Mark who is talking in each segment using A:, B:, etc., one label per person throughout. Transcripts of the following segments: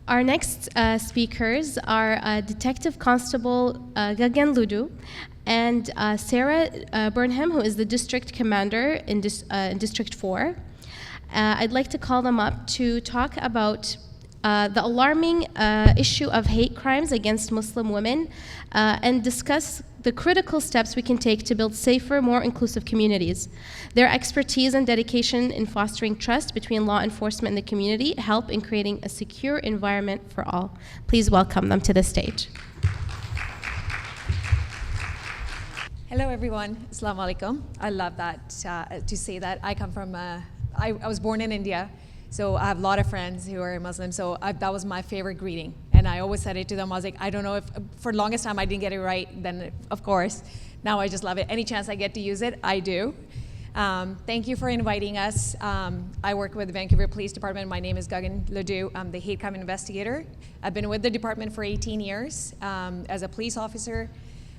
A: Our next speakers are Detective Constable Gagan Luddu and Sarah Burnham, who is the District Commander in District 4. I'd like to call them up to talk about the alarming issue of hate crimes against Muslim women and discuss the critical steps we can take to build safer, more inclusive communities. Their expertise and dedication in fostering trust between law enforcement and the community help in creating a secure environment for all. Please welcome them to the stage.
B: Hello everyone, Assalamu alaikum. I love that, to say that. I come from, I was born in India, so I have a lot of friends who are Muslim, so that was my favorite greeting. And I always said it to them, I was like, I don't know if, for the longest time I didn't get it right, then of course, now I just love it. Any chance I get to use it, I do. Thank you for inviting us. I work with the Vancouver Police Department. My name is Gagan Luddu. I'm the hate crime investigator. I've been with the department for 18 years as a police officer,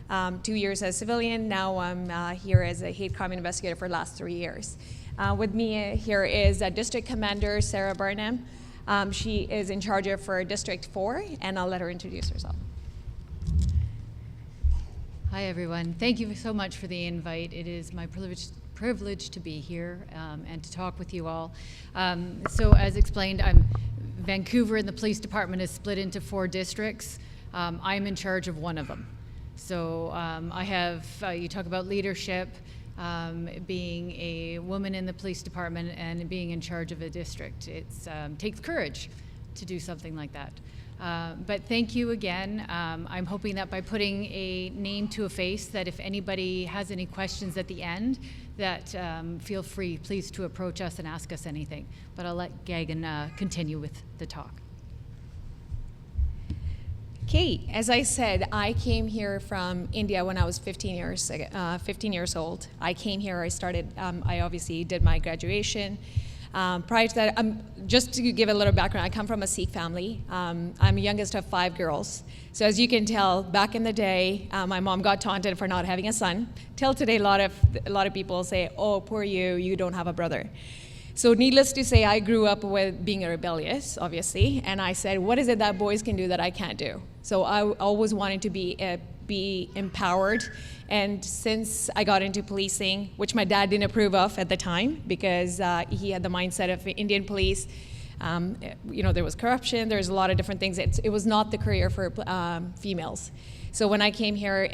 B: 2 years as a civilian. Now I'm here as a hate crime investigator for the last 3 years. With me here is District Commander Sarah Burnham. She is in charge of for District 4, and I'll let her introduce herself.
C: Hi everyone. Thank you so much for the invite. It is my privilege to be here and to talk with you all. So as explained, Vancouver and the police department is split into 4 districts. I'm in charge of one of them. So I have, you talk about leadership, being a woman in the police department and being in charge of a district. It takes courage to do something like that. But thank you again. I'm hoping that by putting a name to a face, that if anybody has any questions at the end, that feel free, please, to approach us and ask us anything. But I'll let Gagan continue with the talk.
B: Okay, as I said, I came here from India when I was 15 years old. I came here, I started, I obviously did my graduation. Prior to that, just to give a little background, I come from a Sikh family. I'm the youngest of 5 girls. So as you can tell, back in the day, my mom got taunted for not having a son. Till today, a lot of people say, oh, poor you, you don't have a brother. So needless to say, I grew up with being rebellious, obviously, and I said, what is it that boys can do that I can't do? So I always wanted to be empowered, and since I got into policing, which my dad didn't approve of at the time, because he had the mindset of Indian police, you know, there was corruption, there's a lot of different things. It was not the career for females. So when I came here,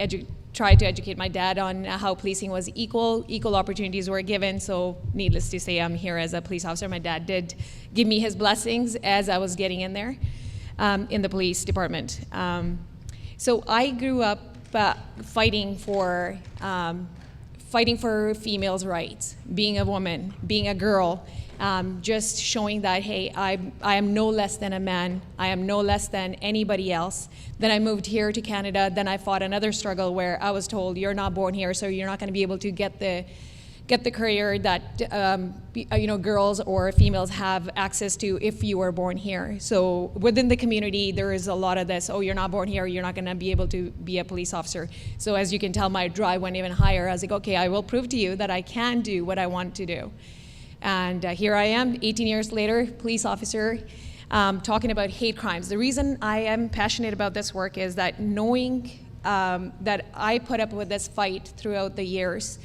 B: tried to educate my dad on how policing was equal opportunities were given. So needless to say, I'm here as a police officer. My dad did give me his blessings as I was getting in there in the police department. So I grew up fighting for females' rights, being a woman, being a girl, just showing that, hey, I am no less than a man, I am no less than anybody else. Then I moved here to Canada, then I fought another struggle where I was told, you're not born here, so you're not going to be able to get the career that you know, girls or females have access to if you were born here. So within the community, there is a lot of this, oh, you're not born here, you're not going to be able to be a police officer. So as you can tell, my drive went even higher. I was like, okay, I will prove to you that I can do what I want to do. And here I am, 18 years later, police officer, talking about hate crimes. The reason I am passionate about this work is that knowing that I put up with this fight throughout the years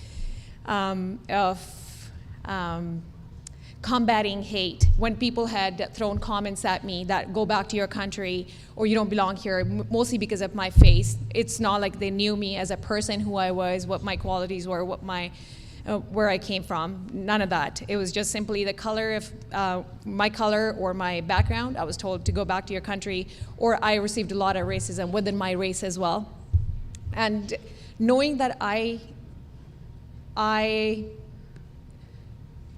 B: of combating hate, when people had thrown comments at me that go back to your country or you don't belong here, mostly because of my face. It's not like they knew me as a person, who I was, what my qualities were, what my where I came from, none of that. It was just simply the color of my color or my background. I was told to go back to your country, or I received a lot of racism within my race as well. And knowing that I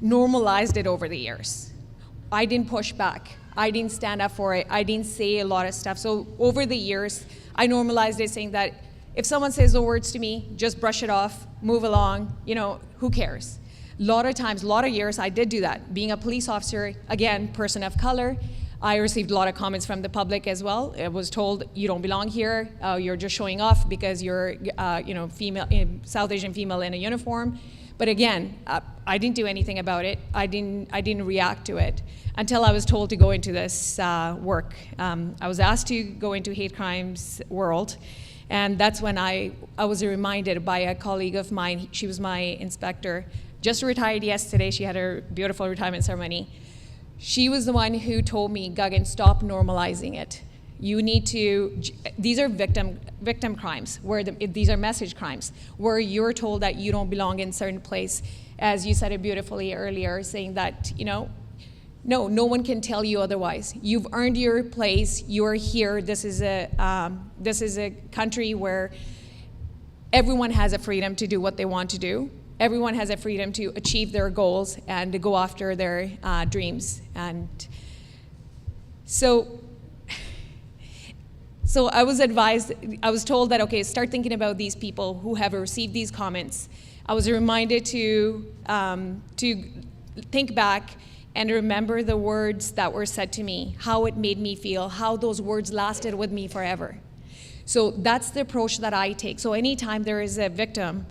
B: normalized it over the years. I didn't push back. I didn't stand up for it. I didn't say a lot of stuff. So over the years, I normalized it, saying that if someone says the words to me, just brush it off, move along, you know, who cares? A lot of times, a lot of years, I did do that. Being a police officer, again, person of color, I received a lot of comments from the public as well. I was told, you don't belong here, you're just showing off because you're, you know, female, South Asian female in a uniform. But again, I didn't do anything about it. I didn't react to it until I was told to go into this work. I was asked to go into hate crimes world, and that's when I was reminded by a colleague of mine. She was my inspector, just retired yesterday. She had her beautiful retirement ceremony. She was the one who told me, Gagan, stop normalizing it. You need to, these are victim crimes, these are message crimes, where you're told that you don't belong in a certain place, as you said it beautifully earlier, saying that, no one can tell you otherwise. You've earned your place, you're here, this is a country where everyone has a freedom to do what they want to do. Everyone has a freedom to achieve their goals and to go after their dreams. And so I was told that, okay, start thinking about these people who have received these comments. I was reminded to think back and remember the words that were said to me, how it made me feel, how those words lasted with me forever. So that's the approach that I take. So anytime there is a victim,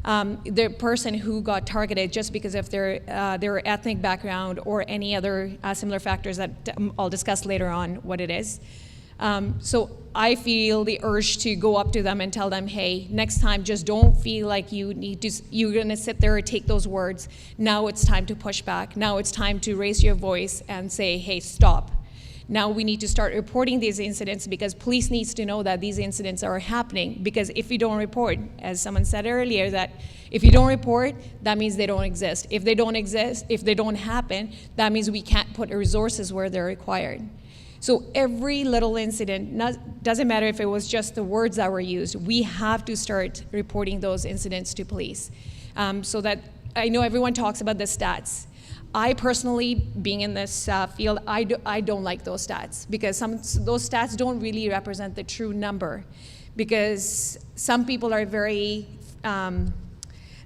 B: the person who got targeted just because of their ethnic background or any other similar factors that I'll discuss later on what it is. So I feel the urge to go up to them and tell them, hey, next time just don't feel like you're gonna sit there and take those words. Now it's time to push back. Now it's time to raise your voice and say, hey, stop. Now we need to start reporting these incidents because police needs to know that these incidents are happening, because if you don't report, as someone said earlier, that if you don't report, that means they don't exist. If they don't exist, if they don't happen, that means we can't put resources where they're required. So every little incident, doesn't matter if it was just the words that were used, we have to start reporting those incidents to police. So that, I know everyone talks about the stats. I personally, being in this field, I don't like those stats, because those stats don't really represent the true number, because some people are very,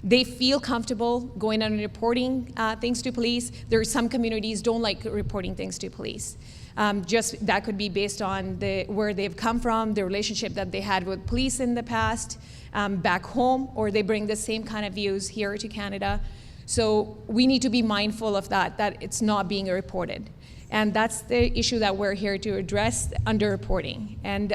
B: they feel comfortable going out and reporting things to police. There are some communities don't like reporting things to police. Just that could be based on where they've come from, the relationship that they had with police in the past, back home, or they bring the same kind of views here to Canada. So we need to be mindful of that it's not being reported. And that's the issue that we're here to address, underreporting. And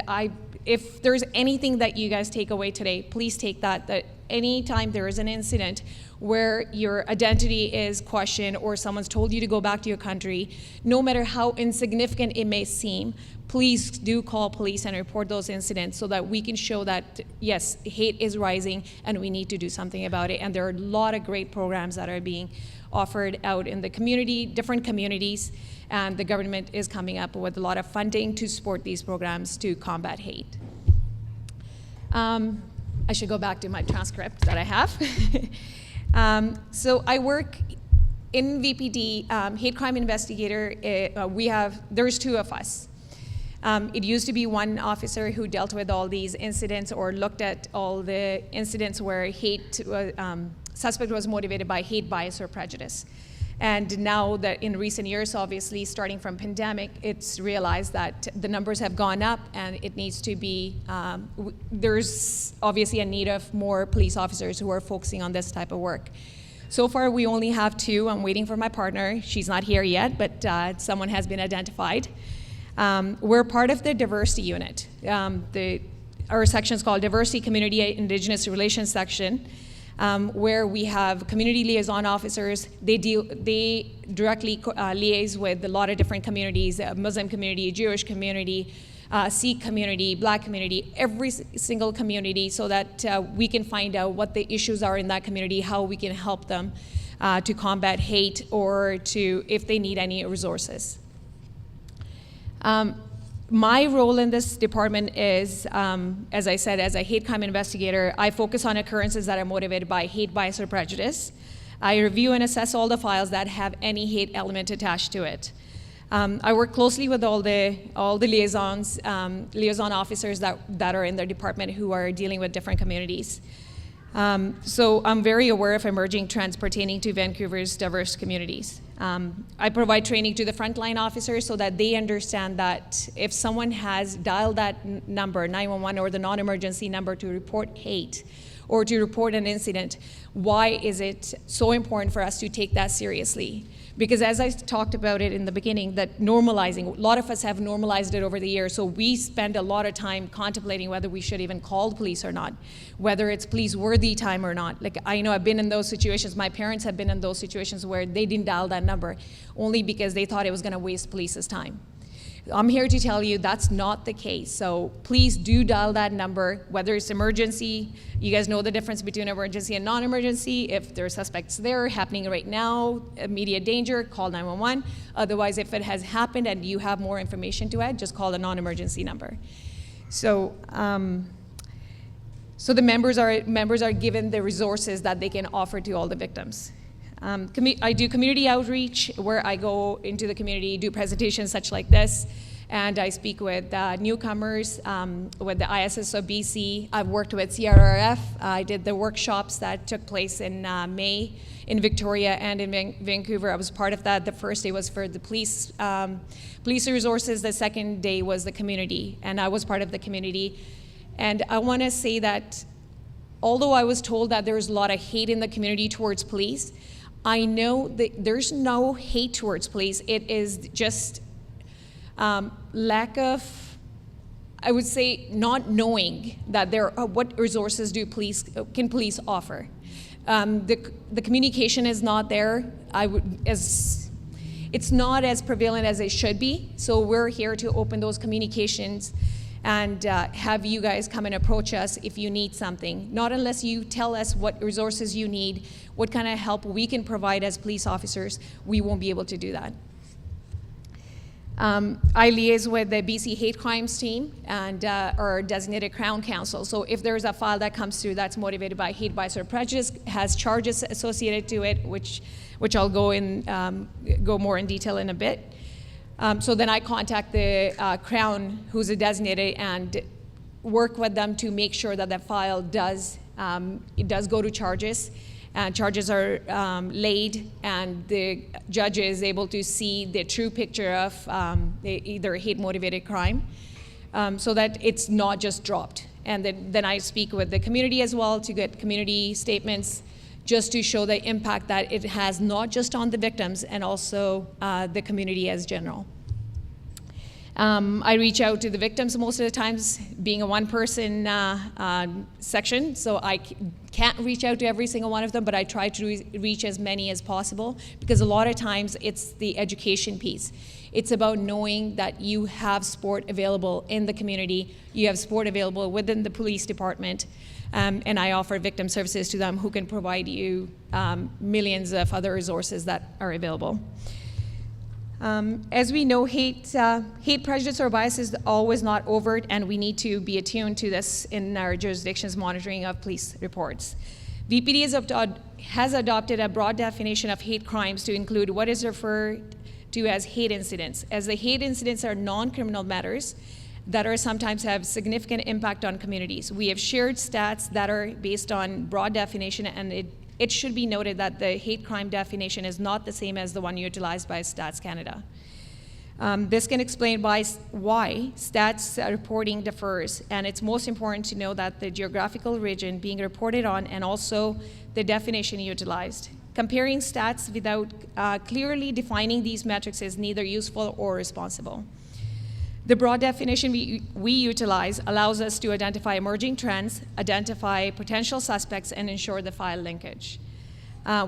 B: if there's anything that you guys take away today, please take that anytime there is an incident where your identity is questioned or someone's told you to go back to your country, no matter how insignificant it may seem, please do call police and report those incidents so that we can show that, yes, hate is rising and we need to do something about it. And there are a lot of great programs that are being offered out in the community, different communities, and the government is coming up with a lot of funding to support these programs to combat hate. I should go back to my transcript that I have. So I work in VPD, hate crime investigator. There's two of us. It used to be one officer who dealt with all these incidents or looked at all the incidents where suspect was motivated by hate, bias, or prejudice. And now that in recent years, obviously, starting from pandemic, it's realized that the numbers have gone up and it needs to be, there's obviously a need of more police officers who are focusing on this type of work. So far, we only have two. I'm waiting for my partner. She's not here yet, but someone has been identified. We're part of the diversity unit. Our section is called Diversity, Community, Indigenous Relations section, where we have community liaison officers. They directly liaise with a lot of different communities, Muslim community, Jewish community, Sikh community, Black community, every single community, so that we can find out what the issues are in that community, how we can help them to combat hate or if they need any resources. My role in this department is, as I said, as a hate crime investigator, I focus on occurrences that are motivated by hate, bias, or prejudice. I review and assess all the files that have any hate element attached to it. I work closely with all the liaison officers that are in their department who are dealing with different communities. So I'm very aware of emerging trends pertaining to Vancouver's diverse communities. I provide training to the frontline officers so that they understand that if someone has dialed that number, 911, or the non-emergency number to report hate, or to report an incident, why is it so important for us to take that seriously? Because as I talked about it in the beginning, that normalizing, a lot of us have normalized it over the years, so we spend a lot of time contemplating whether we should even call the police or not, whether it's police-worthy time or not. Like, I know I've been in those situations, my parents have been in those situations where they didn't dial that number, only because they thought it was gonna waste police's time. I'm here to tell you that's not the case. So please do dial that number, whether it's emergency. You guys know the difference between emergency and non-emergency. If there are suspects there happening right now, immediate danger, call 911. Otherwise, if it has happened and you have more information to add, just call the non-emergency number. So, so the members are given the resources that they can offer to all the victims. I do community outreach where I go into the community, do presentations such like this, and I speak with newcomers, with the ISSO BC. I've worked with CRRF. I did the workshops that took place in May in Victoria and in Vancouver. I was part of that. The first day was for the police resources. The second day was the community, and I was part of the community. And I want to say that although I was told that there's a lot of hate in the community towards police, I know that there's no hate towards police. It is just lack of, I would say, not knowing that there are, what resources can police offer. The communication is not there. It's not as prevalent as it should be. So we're here to open those communications and have you guys come and approach us if you need something. Not unless you tell us what resources you need, what kind of help we can provide as police officers, we won't be able to do that. I liaise with the BC Hate Crimes team and our designated Crown Counsel. So if there's a file that comes through that's motivated by hate, bias, or prejudice, has charges associated to it, which I'll go more in detail in a bit. So then I contact the Crown, who's a designated, and work with them to make sure that that file does go to charges. And charges are laid, and the judge is able to see the true picture of either a hate-motivated crime, so that it's not just dropped. And then I speak with the community as well to get community statements, just to show the impact that it has not just on the victims and also the community as general. I reach out to the victims most of the times, being a one-person section, so I can't reach out to every single one of them, but I try to reach as many as possible, because a lot of times it's the education piece. It's about knowing that you have support available in the community, you have support available within the police department, and I offer victim services to them who can provide you millions of other resources that are available. As we know, hate, prejudice, or bias is always not overt, and we need to be attuned to this in our jurisdiction's monitoring of police reports. VPD has adopted a broad definition of hate crimes to include what is referred to as hate incidents, as the hate incidents are non-criminal matters that are sometimes have significant impact on communities. We have shared stats that are based on broad definition, and it should be noted that the hate crime definition is not the same as the one utilized by Stats Canada. This can explain why stats reporting differs, and it's most important to know that the geographical region being reported on and also the definition utilized. Comparing stats without clearly defining these metrics is neither useful or responsible. The broad definition we utilize allows us to identify emerging trends, identify potential suspects, and ensure the file linkage.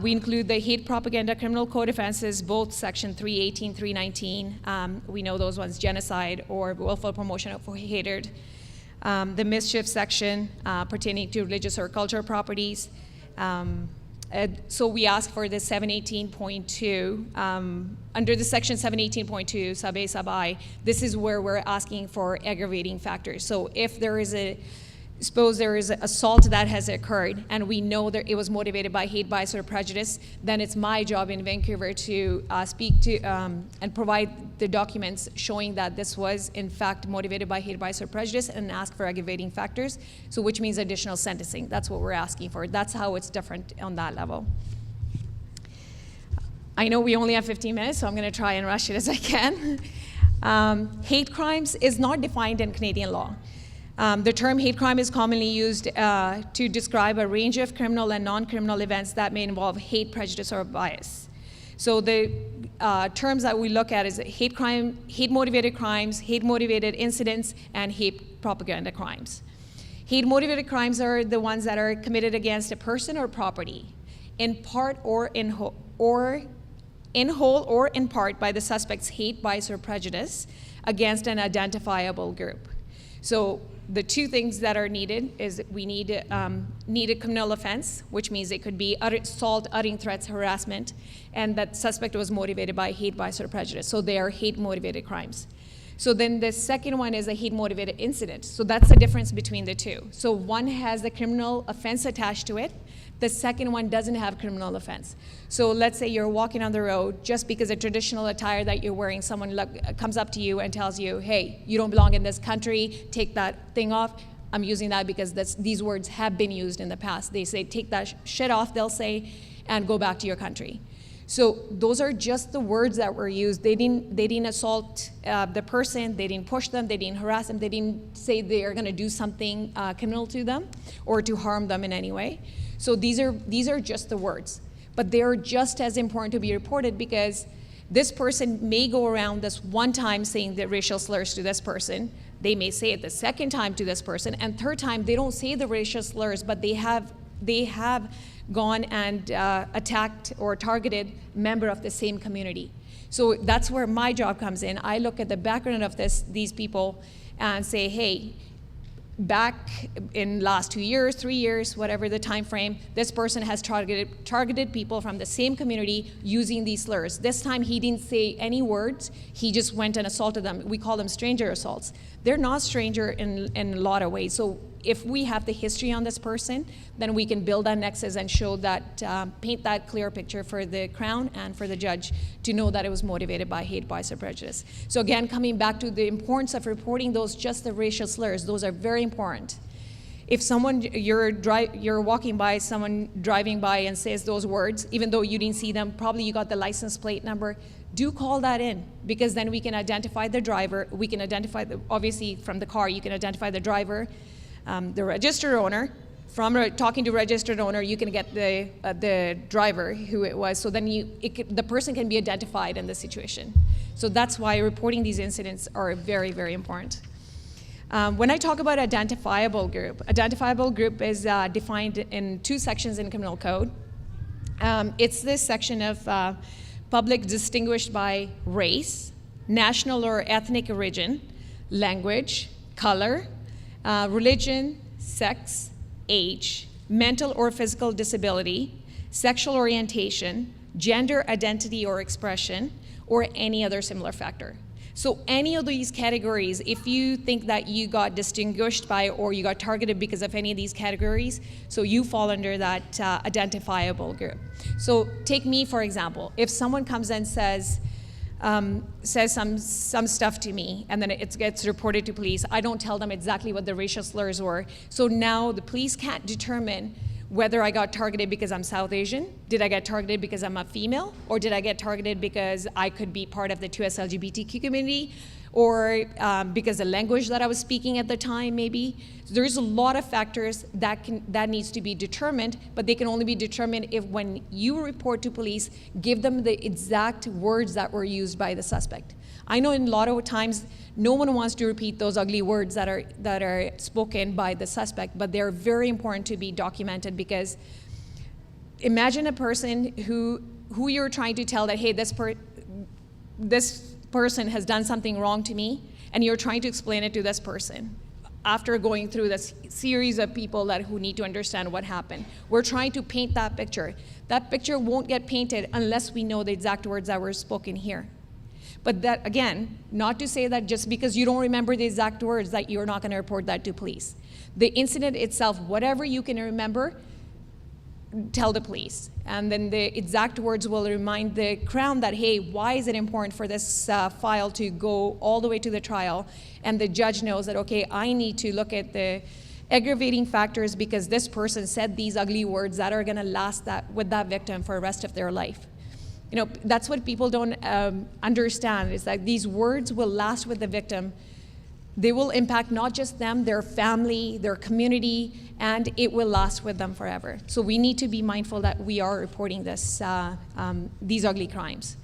B: We include the hate propaganda criminal code offenses, both section 318, 319. We know those ones, genocide or willful promotion of hatred. The mischief section pertaining to religious or cultural properties. So we ask for the 718.2. Under the section 718.2, sub A, sub I, this is where we're asking for aggravating factors. So if there is suppose there is an assault that has occurred and we know that it was motivated by hate, bias, or prejudice, then it's my job in Vancouver to speak to and provide the documents showing that this was in fact motivated by hate, bias, or prejudice, and ask for aggravating factors, so which means additional sentencing. That's what we're asking for. That's how it's different on that level. I know we only have 15 minutes, so I'm going to try and rush it as I can. Hate crimes is not defined in Canadian law. The term hate crime is commonly used to describe a range of criminal and non-criminal events that may involve hate, prejudice, or bias. So the terms that we look at is hate crime, hate-motivated crimes, hate-motivated incidents, and hate propaganda crimes. Hate-motivated crimes are the ones that are committed against a person or property, in part or in whole or in part by the suspect's hate, bias, or prejudice against an identifiable group. So the two things that are needed is we need a criminal offense, which means it could be assault, uttering threats, harassment, and that suspect was motivated by hate, bias, or prejudice. So they are hate-motivated crimes. So then the second one is a hate-motivated incident. So that's the difference between the two. So one has the criminal offense attached to it. The second one doesn't have criminal offense. So let's say you're walking on the road, just because a traditional attire that you're wearing, someone comes up to you and tells you, hey, you don't belong in this country, take that thing off. I'm using that because these words have been used in the past. They say, take that shit off, they'll say, and go back to your country. So those are just the words that were used. They didn't assault the person, they didn't push them, they didn't harass them, they didn't say they are gonna do something criminal to them or to harm them in any way. So these are just the words, but they are just as important to be reported because this person may go around this one time saying the racial slurs to this person. They may say it the second time to this person, and third time they don't say the racial slurs, but they have gone and attacked or targeted member of the same community. So that's where my job comes in. I look at the background of these people and say, hey, back in last 2 years, 3 years, whatever the time frame, this person has targeted people from the same community using these slurs. This time he didn't say any words, he just went and assaulted them. We call them stranger assaults. They're not stranger in a lot of ways. So if we have the history on this person, then we can build that nexus and show that, paint that clear picture for the Crown and for the judge to know that it was motivated by hate, bias, or prejudice. So again, coming back to the importance of reporting just the racial slurs, those are very important. If someone, you're walking by, someone driving by and says those words, even though you didn't see them, probably you got the license plate number, do call that in, because then we can identify the driver, we can identify, obviously from the car, you can identify the driver, the registered owner. From talking to registered owner, you can get the driver, who it was, so then the person can be identified in the situation. So that's why reporting these incidents are very, very important. When I talk about identifiable group is defined in 2 sections in criminal code. It's this section of public distinguished by race, national or ethnic origin, language, color, religion, sex, age, mental or physical disability, sexual orientation, gender identity or expression, or any other similar factor. So any of these categories, if you think that you got distinguished by or you got targeted because of any of these categories, so you fall under that identifiable group. So take me, for example. If someone comes and says some stuff to me, and then it gets reported to police, I don't tell them exactly what the racial slurs were. So now the police can't determine whether I got targeted because I'm South Asian, did I get targeted because I'm a female, or did I get targeted because I could be part of the 2S LGBTQ community, or because the language that I was speaking at the time, maybe. So there's a lot of factors that needs to be determined, but they can only be determined if when you report to police, give them the exact words that were used by the suspect. I know in a lot of times, no one wants to repeat those ugly words that are spoken by the suspect, but they're very important to be documented, because imagine a person who you're trying to tell that, hey, this person has done something wrong to me, and you're trying to explain it to this person after going through this series of people who need to understand what happened. We're trying to paint that picture. That picture won't get painted unless we know the exact words that were spoken here. But that, again, not to say that just because you don't remember the exact words that you're not going to report that to police. The incident itself, whatever you can remember, tell the police. And then the exact words will remind the Crown that, hey, why is it important for this file to go all the way to the trial? And the judge knows that, okay, I need to look at the aggravating factors because this person said these ugly words that are going to last with that victim for the rest of their life. You know, that's what people don't understand, is that these words will last with the victim they will impact not just them, their family, their community, and it will last with them forever. So we need to be mindful that we are reporting this, these ugly crimes.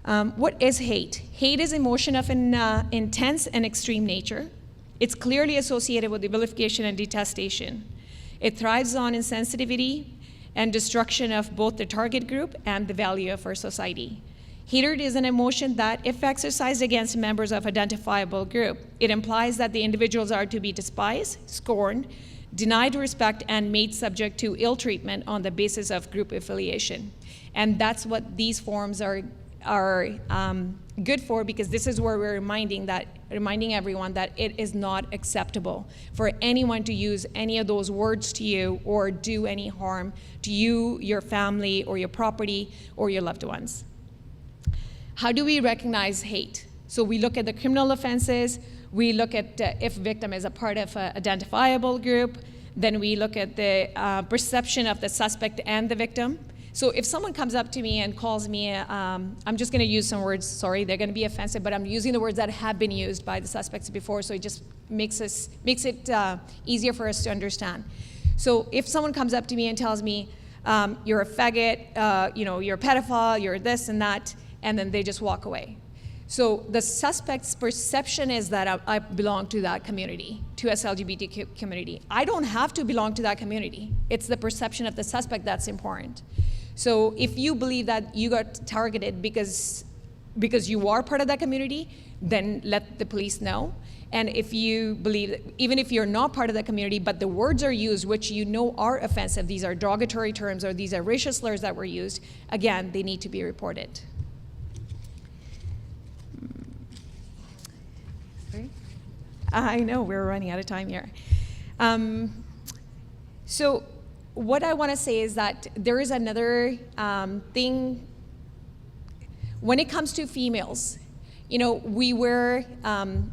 B: What is hate? Hate is emotion of an intense and extreme nature. It's clearly associated with the vilification and detestation. It thrives on insensitivity and destruction of both the target group and the value of our society. Hatred is an emotion that, if exercised against members of identifiable group, it implies that the individuals are to be despised, scorned, denied respect, and made subject to ill treatment on the basis of group affiliation. And that's what these forms are good for, because this is where we're reminding everyone that it is not acceptable for anyone to use any of those words to you or do any harm to you, your family, or your property, or your loved ones. How do we recognize hate? So we look at the criminal offenses, we look at if victim is a part of an identifiable group, then we look at the perception of the suspect and the victim. So if someone comes up to me and calls me, I'm just going to use some words, sorry, they're going to be offensive, but I'm using the words that have been used by the suspects before, so it just makes it easier for us to understand. So if someone comes up to me and tells me, you're a faggot, you're a pedophile, you're this and that, and then they just walk away. So the suspect's perception is that I belong to that community, to us LGBT community. I don't have to belong to that community. It's the perception of the suspect that's important. So if you believe that you got targeted because you are part of that community, then let the police know. And if you believe that, even if you're not part of that community, but the words are used which you know are offensive, these are derogatory terms or these are racial slurs that were used, again, they need to be reported. I know, we're running out of time here. So what I want to say is that there is another thing. When it comes to females, we were,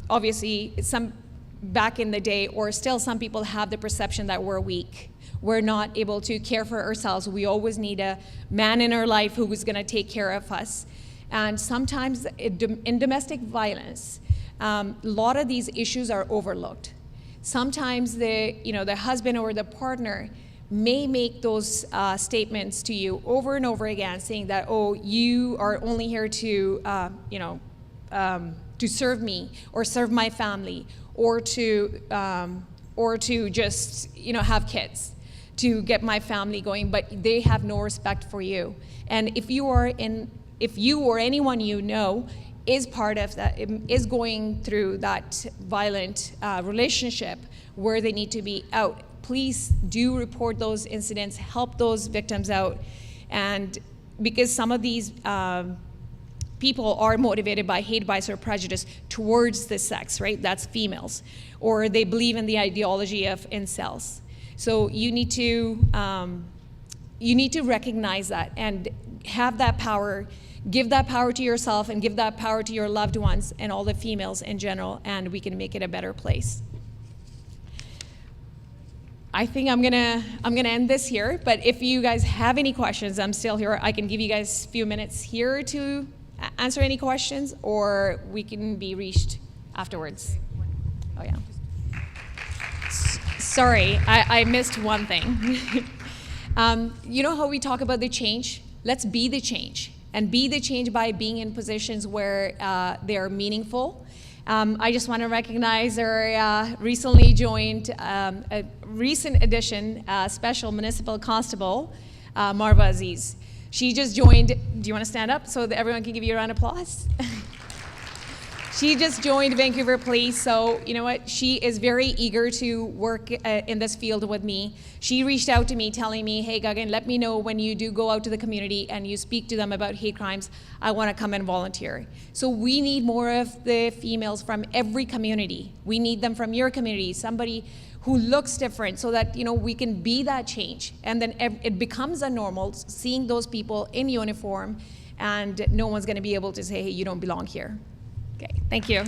B: obviously, some back in the day, or still some people have the perception that we're weak. We're not able to care for ourselves. We always need a man in our life who is going to take care of us. And sometimes in domestic violence, a lot of these issues are overlooked. Sometimes the husband or the partner may make those statements to you over and over again, saying that, oh, you are only here to, to serve me or serve my family, or to just, have kids to get my family going, but they have no respect for you. And if you or anyone you know is part of that, is going through that violent relationship where they need to be out, please do report those incidents, help those victims out. And because some of these people are motivated by hate, bias, or prejudice towards the sex, right? That's females. Or they believe in the ideology of incels. So you need to recognize that and have that power. Give that power to yourself and give that power to your loved ones and all the females in general, and we can make it a better place. I think I'm gonna end this here, but if you guys have any questions, I'm still here. I can give you guys a few minutes here to answer any questions, or we can be reached afterwards. Oh yeah. Sorry, I missed one thing. You know how we talk about the change? Let's be the change. And be the change by being in positions where they are meaningful. I just want to recognize our recently joined, a recent addition, Special Municipal Constable, Marva Aziz. She just joined. Do you want to stand up so that everyone can give you a round of applause? She just joined Vancouver Police, so you know what? She is very eager to work in this field with me. She reached out to me telling me, hey Gagan, let me know when you do go out to the community and you speak to them about hate crimes. I want to come and volunteer. So we need more of the females from every community. We need them from your community, somebody who looks different, so that we can be that change. And then it becomes a normal, seeing those people in uniform, and no one's going to be able to say, hey, you don't belong here. Okay, thank you.